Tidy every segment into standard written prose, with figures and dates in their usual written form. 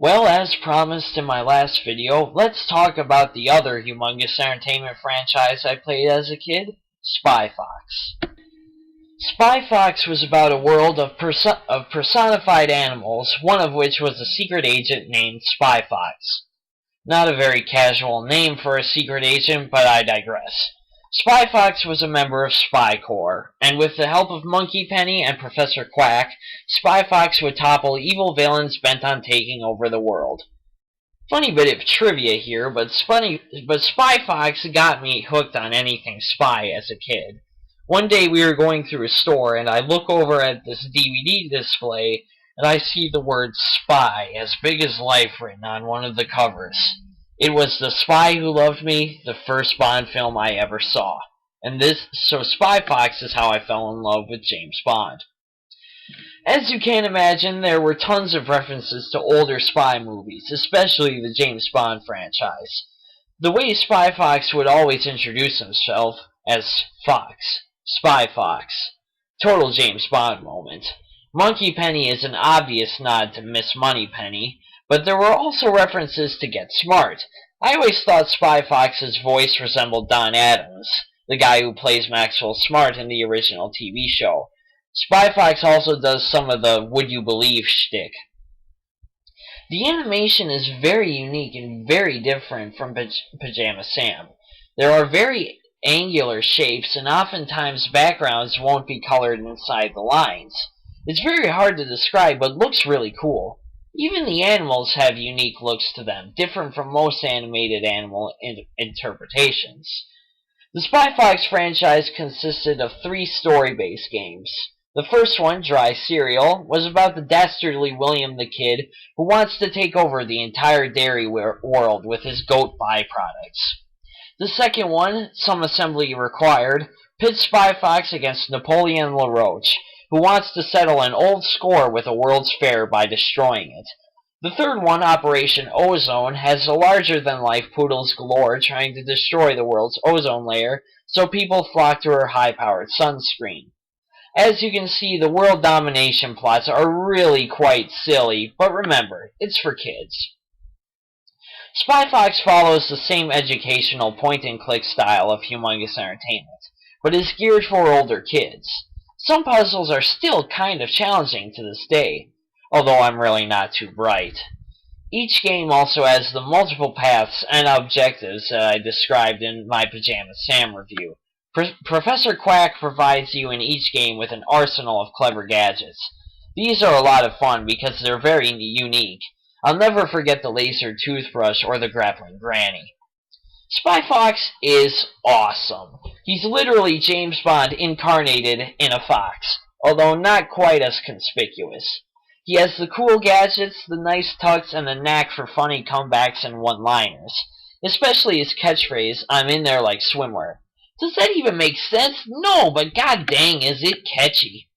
Well, as promised in my last video, let's talk about the other humongous entertainment franchise I played as a kid, Spy Fox. Spy Fox was about a world of personified animals, one of which was a secret agent named Spy Fox. Not a very casual name for a secret agent, but I digress. Spy Fox was a member of Spy Corps, and with the help of Monkey Penny and Professor Quack, Spy Fox would topple evil villains bent on taking over the world. Funny bit of trivia here, but Spy Fox got me hooked on anything spy as a kid. One day we were going through a store, and I look over at this DVD display, and I see the word Spy as big as life written on one of the covers. It was The Spy Who Loved Me, the first Bond film I ever saw. So Spy Fox is how I fell in love with James Bond. As you can imagine, there were tons of references to older spy movies, especially the James Bond franchise. The way Spy Fox would always introduce himself as Fox, Spy Fox. Total James Bond moment. Monkey Penny is an obvious nod to Miss Moneypenny, but there were also references to Get Smart. I always thought Spy Fox's voice resembled Don Adams, the guy who plays Maxwell Smart in the original TV show. Spy Fox also does some of the Would You Believe shtick. The animation is very unique and very different from Pajama Sam. There are very angular shapes, and oftentimes backgrounds won't be colored inside the lines. It's very hard to describe, but looks really cool. Even the animals have unique looks to them, different from most animated animal interpretations. The Spy Fox franchise consisted of 3 story-based games. The first one, Dry Cereal, was about the dastardly William the Kid who wants to take over the entire dairy world with his goat byproducts. The second one, Some Assembly Required, pits Spy Fox against Napoleon LaRoche, who wants to settle an old score with a World's Fair by destroying it. The third one, Operation Ozone, has a larger-than-life Poodles galore trying to destroy the world's ozone layer, so people flock to her high-powered sunscreen. As you can see, the world domination plots are really quite silly, but remember, it's for kids. Spy Fox follows the same educational point-and-click style of Humongous Entertainment, but is geared for older kids. Some puzzles are still kind of challenging to this day, although I'm really not too bright. Each game also has the multiple paths and objectives that I described in my Pajama Sam review. Professor Quack provides you in each game with an arsenal of clever gadgets. These are a lot of fun because they're very unique. I'll never forget the laser toothbrush or the grappling granny. Spy Fox is awesome. He's literally James Bond incarnated in a fox, although not quite as conspicuous. He has the cool gadgets, the nice tucks, and the knack for funny comebacks and one-liners. Especially his catchphrase, I'm in there like swimwear. Does that even make sense? No, but god dang is it catchy.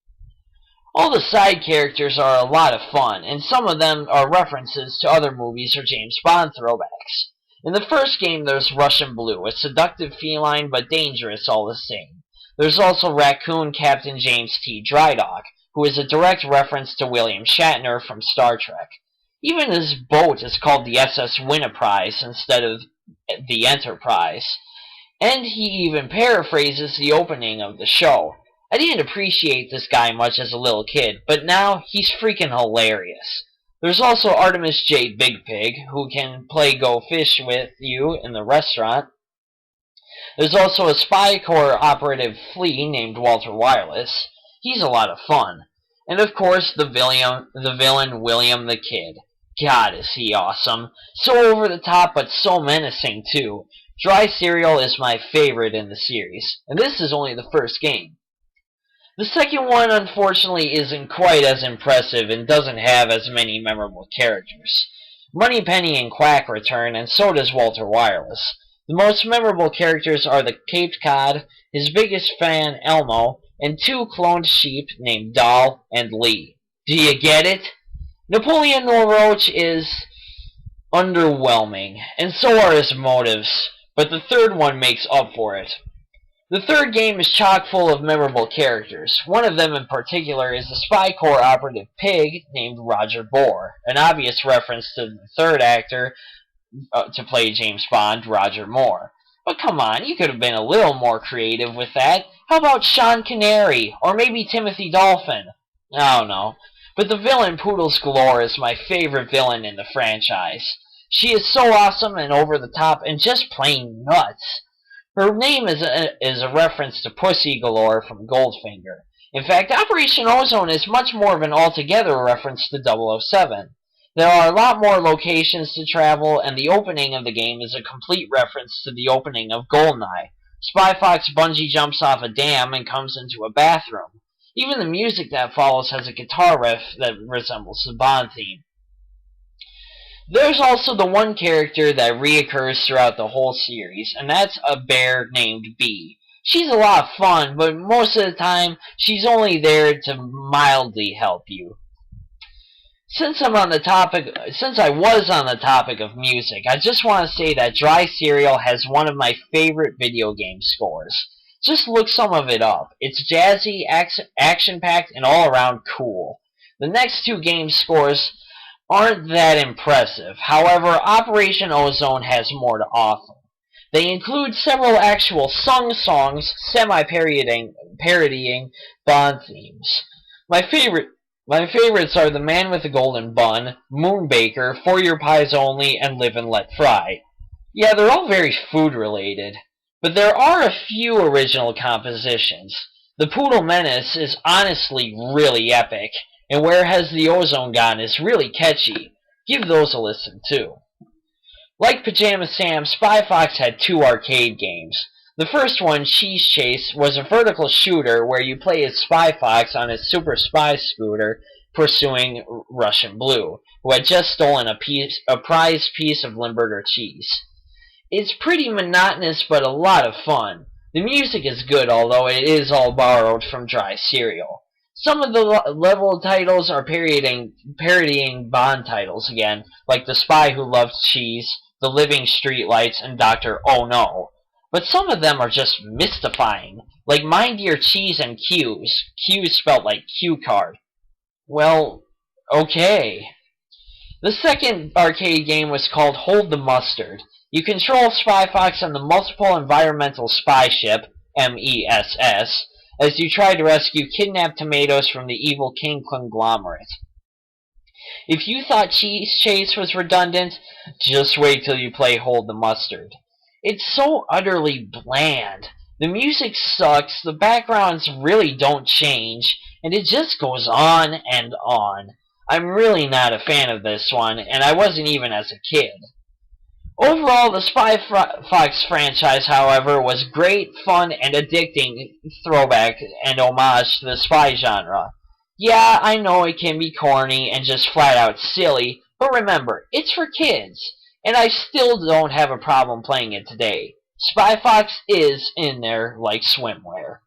All the side characters are a lot of fun, and some of them are references to other movies or James Bond throwbacks. In the first game, there's Russian Blue, a seductive feline but dangerous all the same. There's also Raccoon Captain James T. Drydock, who is a direct reference to William Shatner from Star Trek. Even his boat is called the SS Winterprise instead of the Enterprise. And he even paraphrases the opening of the show. I didn't appreciate this guy much as a little kid, but now he's freaking hilarious. There's also Artemis J. Big Pig, who can play Go Fish with you in the restaurant. There's also a Spy Corps operative flea named Walter Wireless. He's a lot of fun. And of course, the villain William the Kid. God, is he awesome. So over the top, but so menacing too. Dry Cereal is my favorite in the series, and this is only the first game. The second one, unfortunately, isn't quite as impressive and doesn't have as many memorable characters. Moneypenny and Quack return, and so does Walter Wireless. The most memorable characters are the Caped Cod, his biggest fan, Elmo, and 2 cloned sheep named Doll and Lee. Do you get it? Napoleon LaRoche is underwhelming, and so are his motives, but the third one makes up for it. The third game is chock full of memorable characters. One of them in particular is the Spy Corps operative pig named Roger Bohr, an obvious reference to the third actor to play James Bond, Roger Moore. But come on, you could have been a little more creative with that. How about Sean Connery, or maybe Timothy Dolphin? I don't know. But the villain Poodles Galore is my favorite villain in the franchise. She is so awesome and over the top and just plain nuts. Her name is a reference to Pussy Galore from Goldfinger. In fact, Operation Ozone is much more of an altogether reference to 007. There are a lot more locations to travel, and the opening of the game is a complete reference to the opening of GoldenEye. Spy Fox bungee jumps off a dam and comes into a bathroom. Even the music that follows has a guitar riff that resembles the Bond theme. There's also the one character that reoccurs throughout the whole series, and that's a bear named Bee. She's a lot of fun, but most of the time, she's only there to mildly help you. Since I was on the topic of music, I just want to say that Dry Cereal has one of my favorite video game scores. Just look some of it up. It's jazzy, action-packed, and all around cool. The next two game scores aren't that impressive. However, Operation Ozone has more to offer. They include several actual sung songs, semi-parodying Bond themes. My favorites are The Man with the Golden Bun, Moonbaker, For Your Pies Only, and Live and Let Fry. Yeah, they're all very food-related. But there are a few original compositions. The Poodle Menace is honestly really epic, and Where Has the Ozone Gone is really catchy. Give those a listen too. Like Pajama Sam, Spy Fox had two arcade games. The first one, Cheese Chase, was a vertical shooter where you play as Spy Fox on his super spy scooter pursuing Russian Blue, who had just stolen a prized piece of Limburger cheese. It's pretty monotonous but a lot of fun. The music is good, although it is all borrowed from Dry Cereal. Some of the level titles are parodying Bond titles again, like The Spy Who Loved Cheese, The Living Streetlights, and Dr. Oh No. But some of them are just mystifying, like Mind Your Cheese and Q's. Q's spelled like cue card. Well, okay. The second arcade game was called Hold the Mustard. You control Spy Fox on the multiple environmental spy ship, MESS, as you try to rescue kidnapped tomatoes from the evil King Conglomerate. If you thought Cheese Chase was redundant, just wait till you play Hold the Mustard. It's so utterly bland. The music sucks, the backgrounds really don't change, and it just goes on and on. I'm really not a fan of this one, and I wasn't even as a kid. Overall, the Spy Fox franchise, however, was great, fun, and addicting throwback and homage to the spy genre. Yeah, I know it can be corny and just flat out silly, but remember, it's for kids, and I still don't have a problem playing it today. Spy Fox is in there like swimwear.